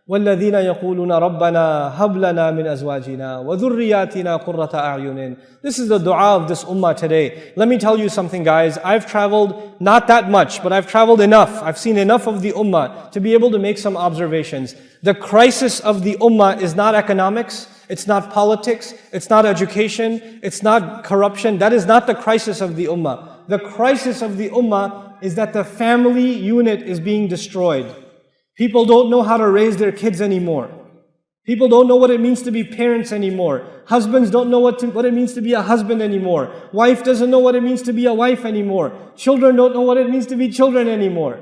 وَالَّذِينَ يَقُولُونَ رَبَّنَا هَبْ لَنَا مِنْ أَزْوَاجِنَا وَذُرِّيَّاتِنَا قُرَّةَ أَعْيُنٍ. This is the dua of this ummah today. Let me tell you something, guys. I've traveled not that much, but I've traveled enough. I've seen enough of the ummah to be able to make some observations. The crisis of the ummah is not economics, it's not politics, it's not education, it's not corruption. That is not the crisis of the ummah. The crisis of the ummah is that the family unit is being destroyed. People don't know how to raise their kids anymore. People don't know what it means to be parents anymore. Husbands don't know what it means to be a husband anymore. Wife doesn't know what it means to be a wife anymore. Children don't know what it means to be children anymore.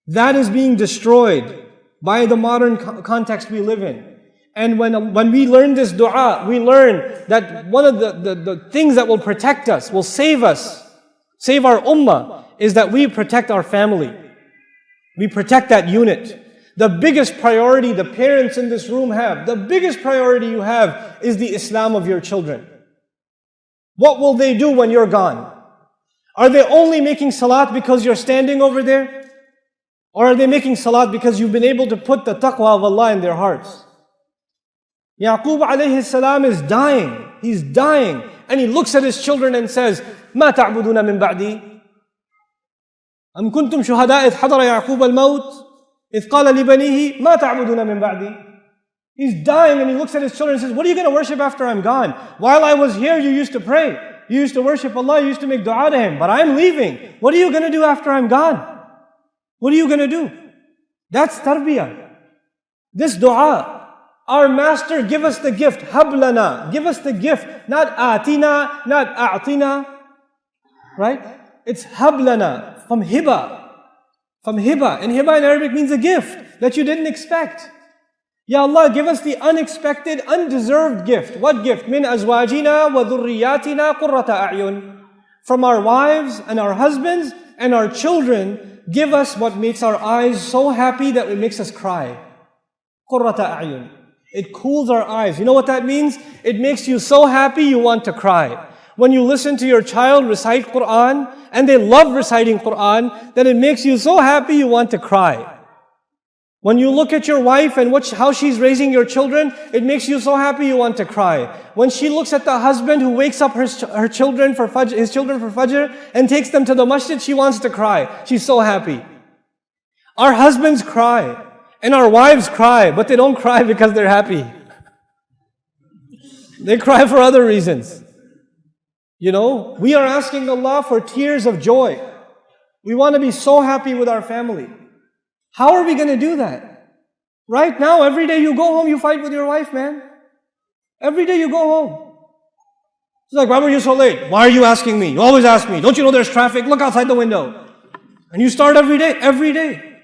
That is being destroyed by the modern context we live in. And when we learn this dua, we learn that one of the things that will protect us, will save us, save our ummah, is that we protect our family. We protect that unit. The biggest priority the parents in this room have, the biggest priority you have is the Islam of your children. What will they do when you're gone? Are they only making salat because you're standing over there? Or are they making salat because you've been able to put the taqwa of Allah in their hearts? Yaqub alayhi salam is dying. He's dying. And he looks at his children and says, مَا تَعْبُدُونَ مِن بَعْدِي أَمْ كُنْتُمْ شُهَدَاءَ إِذْ حَضَرَ يَعْقُوبَ الْمَوْتِ إِذْ قَالَ لِبَنِيهِ مَا تَعْبُدُونَ مِن بَعْدِي. He's dying and he looks at his children and says, what are you going to worship after I'm gone? While I was here, you used to pray. You used to worship Allah. You used to make dua to Him. But I'm leaving. What are you going to do after I'm gone? What are you going to do? That's tarbiyah. This dua, our master, give us the gift. Hablana. Give us the gift. Not atina, not a'tina. Right? It's hablana, from hiba. From hiba. And hiba in Arabic means a gift that you didn't expect. Ya Allah, give us the unexpected, undeserved gift. What gift? Min azwajina wa dhurriyatina qurrata a'yun. From our wives and our husbands and our children, give us what makes our eyes so happy that it makes us cry. Qurrata a'yun. It cools our eyes. You know what that means? It makes you so happy you want to cry. When you listen to your child recite Quran, and they love reciting Quran, then it makes you so happy you want to cry. When you look at your wife and how she's raising your children, it makes you so happy you want to cry. When she looks at the husband who wakes up his children for Fajr and takes them to the masjid, she wants to cry. She's so happy. Our husbands cry and our wives cry, but they don't cry because they're happy. They cry for other reasons. You know, we are asking Allah for tears of joy. We want to be so happy with our family. How are we going to do that? Right now, every day you go home, you fight with your wife, man. Every day you go home. It's like, why were you so late? Why are you asking me? You always ask me. Don't you know there's traffic? Look outside the window. And you start every day.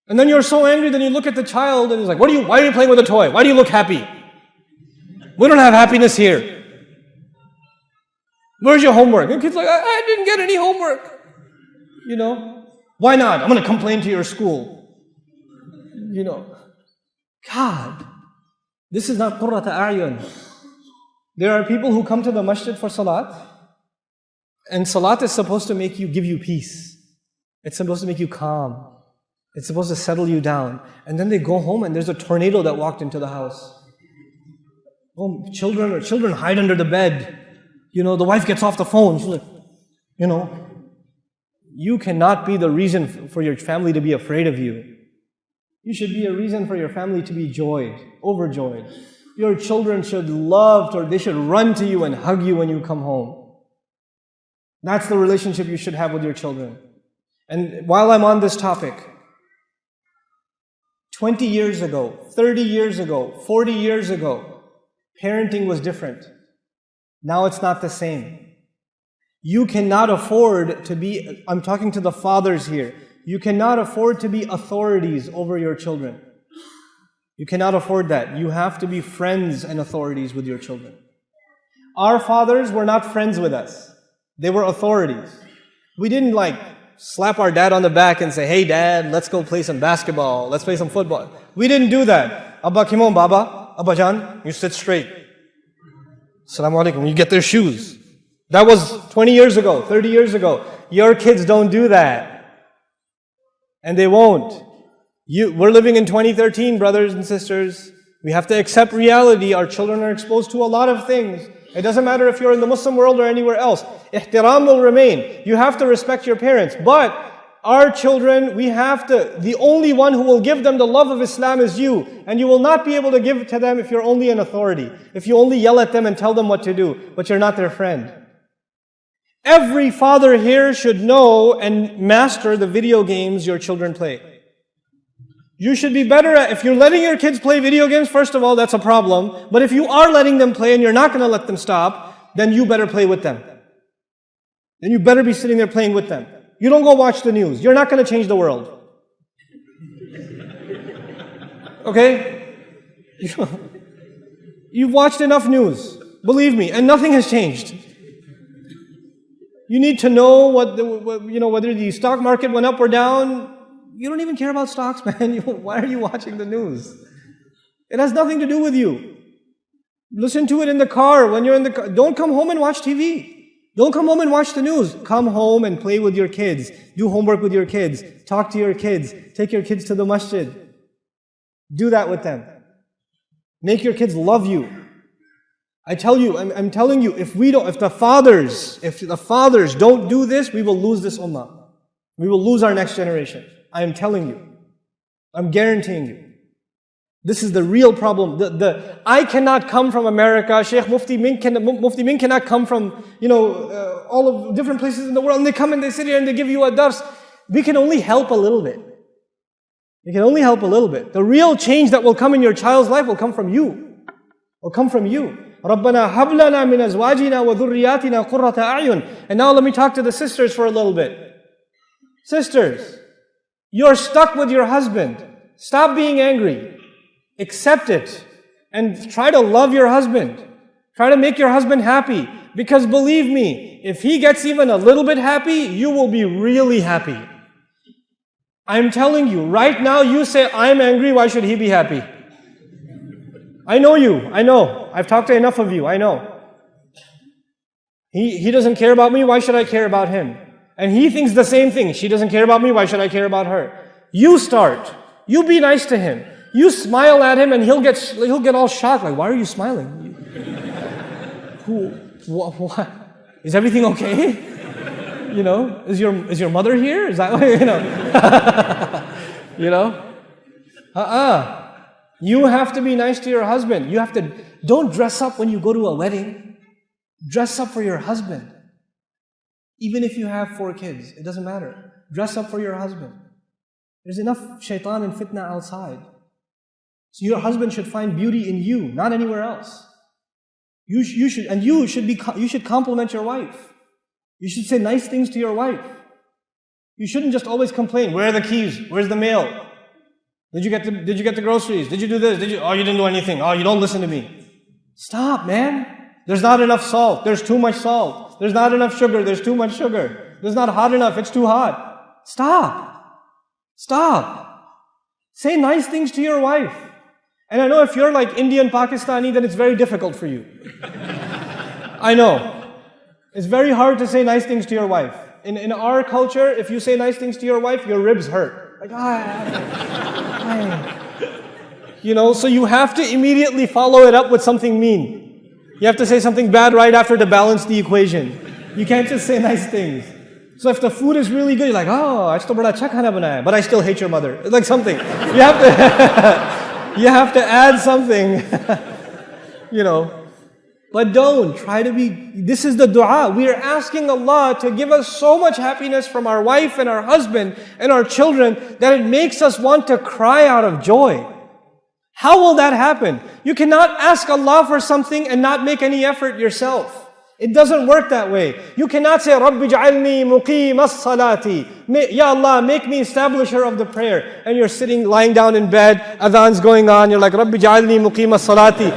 And then you're so angry, then you look at the child and he's like, why are you playing with a toy? Why do you look happy? We don't have happiness here. Where's your homework? And the kid's like, I didn't get any homework. You know, why not? I'm going to complain to your school. You know, God, this is not qurrata a'yun. There are people who come to the masjid for salat, and salat is supposed to give you peace. It's supposed to make you calm. It's supposed to settle you down. And then they go home and there's a tornado that walked into the house. Oh, children hide under the bed. You know, the wife gets off the phone. She's like, you know, you cannot be the reason for your family to be afraid of you. You should be a reason for your family to be overjoyed. Your children should they should run to you and hug you when you come home. That's the relationship you should have with your children. And while I'm on this topic, 20 years ago, 30 years ago, 40 years ago, parenting was different. Now it's not the same. You cannot afford to be, I'm talking to the fathers here, you cannot afford to be authorities over your children. You cannot afford that. You have to be friends and authorities with your children. Our fathers were not friends with us. They were authorities. We didn't slap our dad on the back and say, hey dad, let's go play some basketball, let's play some football. We didn't do that. Abba Kimon Baba, Abba Jan, you sit straight. Assalamu alaikum. You get their shoes. That was 20 years ago, 30 years ago. Your kids don't do that. And they won't. We're living in 2013, brothers and sisters. We have to accept reality. Our children are exposed to a lot of things. It doesn't matter if you're in the Muslim world or anywhere else. Ihtiram will remain. You have to respect your parents. But our children, the only one who will give them the love of Islam is you. And you will not be able to give it to them if you're only an authority. If you only yell at them and tell them what to do, but you're not their friend. Every father here should know and master the video games your children play. You should be better at, if you're letting your kids play video games, first of all, that's a problem. But if you are letting them play and you're not going to let them stop, then you better play with them. Then you better be sitting there playing with them. You don't go watch the news. You're not going to change the world. Okay? You've watched enough news. Believe me, and nothing has changed. You need to know whether the stock market went up or down. You don't even care about stocks, man. Why are you watching the news? It has nothing to do with you. Listen to it in the car, when you're in the car. Don't come home and watch TV. Don't come home and watch the news. Come home and play with your kids. Do homework with your kids. Talk to your kids. Take your kids to the masjid. Do that with them. Make your kids love you. I tell you, I'm telling you, if the fathers don't do this, we will lose this ummah. We will lose our next generation. I am telling you. I'm guaranteeing you. This is the real problem. I cannot come from America. Sheikh Mufti Min cannot come from, all of different places in the world. And they come and they sit here and they give you a dars. We can only help a little bit. We can only help a little bit. The real change that will come in your child's life will come from you. Will come from you. رَبَّنَا هَبْ لَنَا مِنْ أَزْوَاجِنَا وَذُرِّيَّاتِنَا قُرَّةَ أَعْيُنٍ. And now let me talk to the sisters for a little bit. Sisters, you're stuck with your husband. Stop being angry. Accept it. And try to love your husband. Try to make your husband happy. Because believe me, if he gets even a little bit happy, you will be really happy. I'm telling you, right now you say, I'm angry, why should he be happy? I know you, I know. I've talked to enough of you, I know. He doesn't care about me, why should I care about him? And he thinks the same thing. She doesn't care about me, why should I care about her? You start. You be nice to him. You smile at him and he'll get all shocked. Like, why are you smiling? What? Is everything okay? Is your mother here? Is that You have to be nice to your husband. Don't dress up when you go to a wedding. Dress up for your husband. Even if you have 4 kids, it doesn't matter. Dress up for your husband. There's enough shaitan and fitna outside. So your husband should find beauty in you, not anywhere else. You should compliment your wife. You should say nice things to your wife. You shouldn't just always complain. Where are the keys? Where's the mail? Did you get the groceries? Did you do this? Oh, you didn't do anything. Oh, you don't listen to me. Stop, man. There's not enough salt. There's too much salt. There's not enough sugar. There's too much sugar. There's not hot enough. It's too hot. Stop. Say nice things to your wife. And I know if you're like Indian, Pakistani, then it's very difficult for you. I know. It's very hard to say nice things to your wife. In our culture, if you say nice things to your wife, your ribs hurt. Like, so you have to immediately follow it up with something mean. You have to say something bad right after to balance the equation. You can't just say nice things. So if the food is really good, you're like, oh, aaj to bada acha khana banaya, but I still hate your mother. It's like something. You have to, you have to add something, But don't try to be, this is the dua. We are asking Allah to give us so much happiness from our wife and our husband and our children that it makes us want to cry out of joy. How will that happen? You cannot ask Allah for something and not make any effort yourself. It doesn't work that way. You cannot say, Rabbi ja'alni muqim as-salati. Ya Allah, make me establisher of the prayer. And you're lying down in bed, adhan's going on, you're like, Rabbi ja'alni muqim as-salati.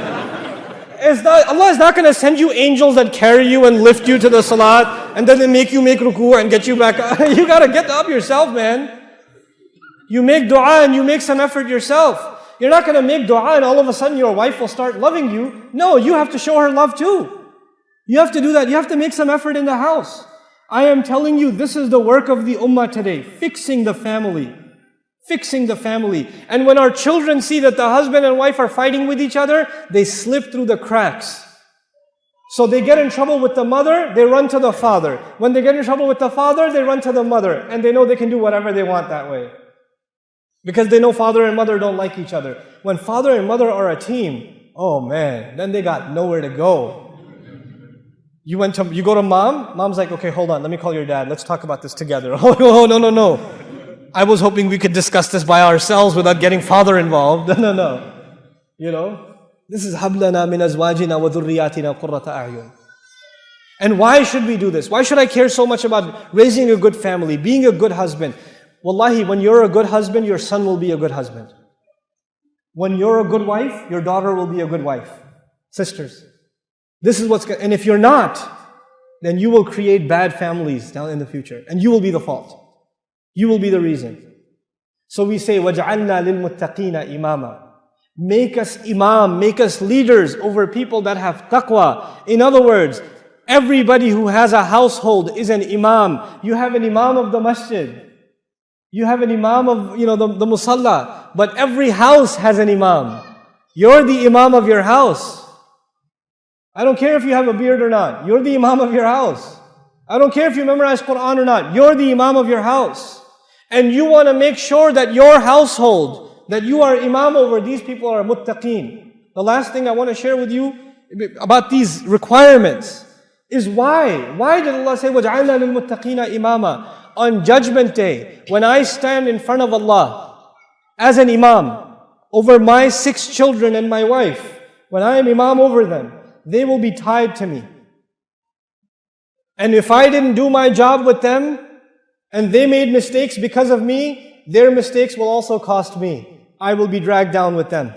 Allah is not going to send you angels that carry you and lift you to the salat, and then they make you make ruku and get you back up. You got to get up yourself, man. You make dua and you make some effort yourself. You're not going to make dua and all of a sudden your wife will start loving you. No, you have to show her love too. You have to do that. You have to make some effort in the house. I am telling you, this is the work of the ummah today. Fixing the family. fixing the family. And when our children see that the husband and wife are fighting with each other, they slip through the cracks. So they get in trouble with the mother, they run to the father. When they get in trouble with the father, they run to the mother. And they know they can do whatever they want that way. Because they know father and mother don't like each other. When father and mother are a team, oh man, then they got nowhere to go. You go to mom, mom's like, okay, hold on, let me call your dad, let's talk about this together. Oh, no. I was hoping we could discuss this by ourselves without getting father involved. No. You know, this is هَبْ لَنَا مِنْ أَزْوَاجِنَا وَذُرِّيَّاتِنَا قُرَّةَ أَعْيُنٍ. And why should we do this? Why should I care so much about raising a good family, being a good husband? Wallahi, when you're a good husband, your son will be a good husband. When you're a good wife, your daughter will be a good wife. Sisters. This is and if you're not, then you will create bad families down in the future. And you will be the fault. You will be the reason. So we say, وَجْعَلْنَا لِلْمُتَّقِينَ إِمَامًا. Make us imam, make us leaders over people that have taqwa. In other words, everybody who has a household is an imam. You have an imam of the masjid. You have an imam of, the musalla. But every house has an imam. You're the imam of your house. I don't care if you have a beard or not. You're the imam of your house. I don't care if you memorize Quran or not. You're the imam of your house. And you want to make sure that your household, that you are imam over, these people are muttaqeen. The last thing I want to share with you about these requirements is why. Why did Allah say, وَجْعَلْنَا لِلْمُتَّقِينَ إِمَامًا? On Judgment Day, when I stand in front of Allah as an imam over my 6 children and my wife, when I am imam over them, they will be tied to me. And if I didn't do my job with them, and they made mistakes because of me, their mistakes will also cost me. I will be dragged down with them.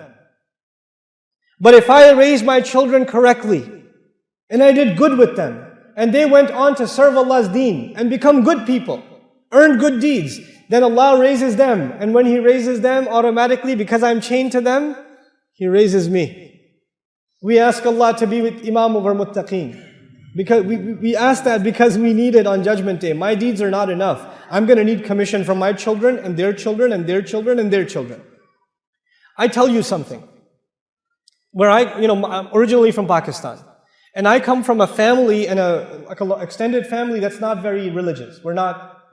But if I raised my children correctly, and I did good with them, and they went on to serve Allah's deen, and become good people, earn good deeds, then Allah raises them. And when He raises them, automatically, because I'm chained to them, He raises me. We ask Allah to be with Imam over muttaqeen. Because we ask that because we need it on Judgment Day. My deeds are not enough. I'm going to need commission from my children and their children and their children and their children. I tell you something. I'm originally from Pakistan. And I come from a family and an extended family that's not very religious. We're not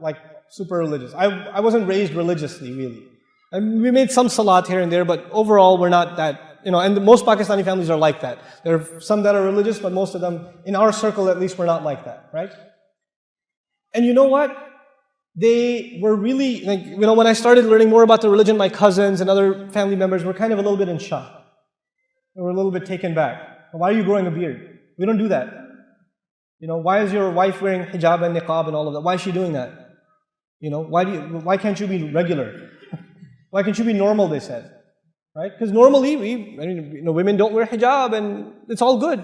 super religious. I wasn't raised religiously, really. And we made some salat here and there, but overall we're not that. And most Pakistani families are like that. There are some that are religious, but most of them, in our circle at least, we're not like that, right? And you know what? They were really, when I started learning more about the religion, my cousins and other family members were kind of a little bit in shock. They were a little bit taken back. Why are you growing a beard? We don't do that. Why is your wife wearing hijab and niqab and all of that? Why is she doing that? Why can't you be regular? Why can't you be normal, they said. Right? Because normally, women don't wear hijab and it's all good.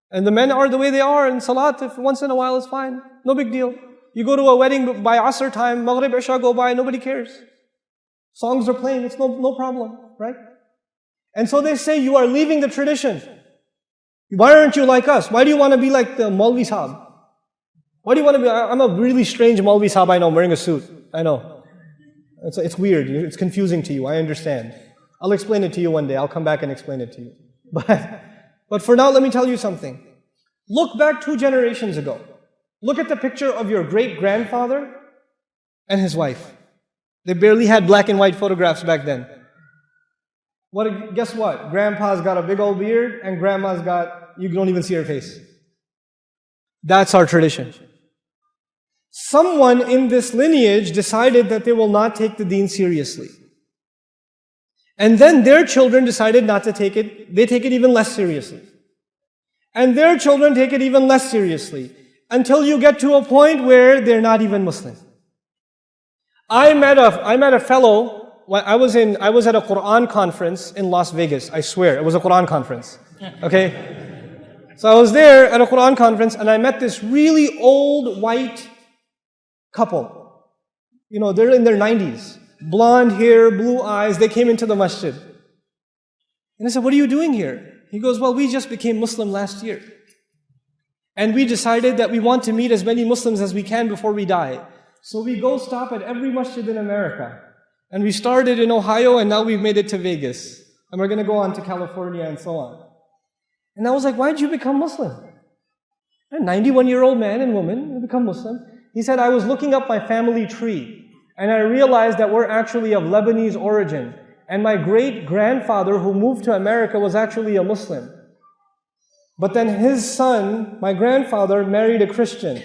And the men are the way they are, and salat, if once in a while is fine. No big deal. You go to a wedding by Asr time, Maghrib, Isha go by, nobody cares. Songs are playing, it's no problem, right? And so they say, you are leaving the tradition. Why aren't you like us? Why do you want to be like the Maulvi Sahab? Why do you want to be, I'm a really strange Maulvi Sahab, I know, wearing a suit. I know. It's weird, it's confusing to you, I understand. I'll explain it to you one day. I'll come back and explain it to you. But for now, let me tell you something. Look back 2 generations ago. Look at the picture of your great-grandfather and his wife. They barely had black and white photographs back then. Guess what? Grandpa's got a big old beard and grandma's you don't even see her face. That's our tradition. Someone in this lineage decided that they will not take the deen seriously. And then their children decided not to take it. They take it even less seriously. And their children take it even less seriously. Until you get to a point where they're not even Muslim. I met a fellow, I was at a Quran conference in Las Vegas. I swear, it was a Quran conference. Okay? So I was there at a Quran conference and I met this really old white couple. They're in their 90s. Blonde hair, blue eyes, they came into the masjid. And I said, what are you doing here? He goes, well, we just became Muslim last year. And we decided that we want to meet as many Muslims as we can before we die. So we go stop at every masjid in America. And we started in Ohio and now we've made it to Vegas. And we're going to go on to California and so on. And I was like, why did you become Muslim? A 91-year-old man and woman who become Muslim. He said, I was looking up my family tree and I realized that we're actually of Lebanese origin. And my great-grandfather who moved to America was actually a Muslim. But then his son, my grandfather, married a Christian.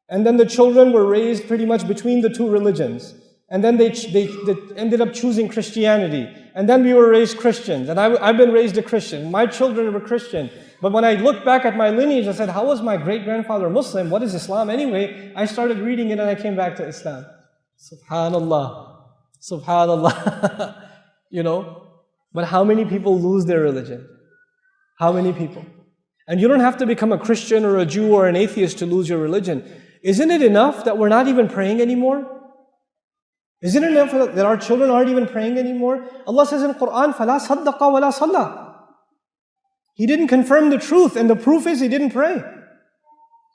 And then the children were raised pretty much between the two religions. And then they ended up choosing Christianity. And then we were raised Christians. And I've been raised a Christian. My children were Christian. But when I looked back at my lineage, I said, how was my great-grandfather Muslim? What is Islam anyway? I started reading it and I came back to Islam. Subhanallah. Subhanallah. You know? But how many people lose their religion? How many people? And you don't have to become a Christian or a Jew or an atheist to lose your religion. Isn't it enough that we're not even praying anymore? Isn't it enough that our children aren't even praying anymore? Allah says in the Quran, فَلَا صَدَّقَ وَلَا صَلَّى. He didn't confirm the truth, and the proof is he didn't pray.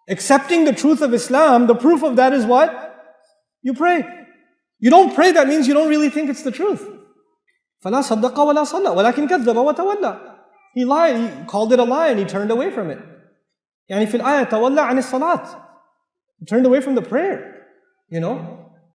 Accepting the truth of Islam, the proof of that is what? You pray. You don't pray, that means you don't really think it's the truth. فَلَا صَدَّقَ وَلَا صَلَّى وَلَكِنْ كَذَّبَ وَتَوَلَّى. He lied, he called it a lie, and he turned away from it. يعني في الآية تولى عن الصلاة. He turned away from the prayer. You know?